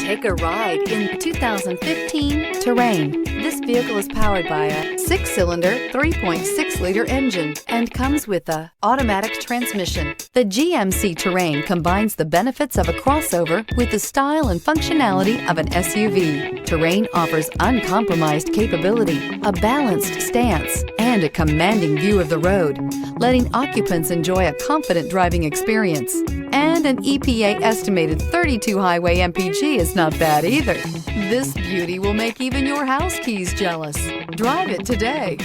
Take a ride in 2015 Terrain. This vehicle is powered by a 6-cylinder, 3.6-liter engine and comes with a automatic transmission. The GMC Terrain combines the benefits of a crossover with the style and functionality of an SUV. Terrain offers uncompromised capability, a balanced stance, and a commanding view of the road, letting occupants enjoy a confident driving experience. And an EPA estimated 32 highway MPG is not bad either. This beauty will make even your house keys jealous. Drive it today.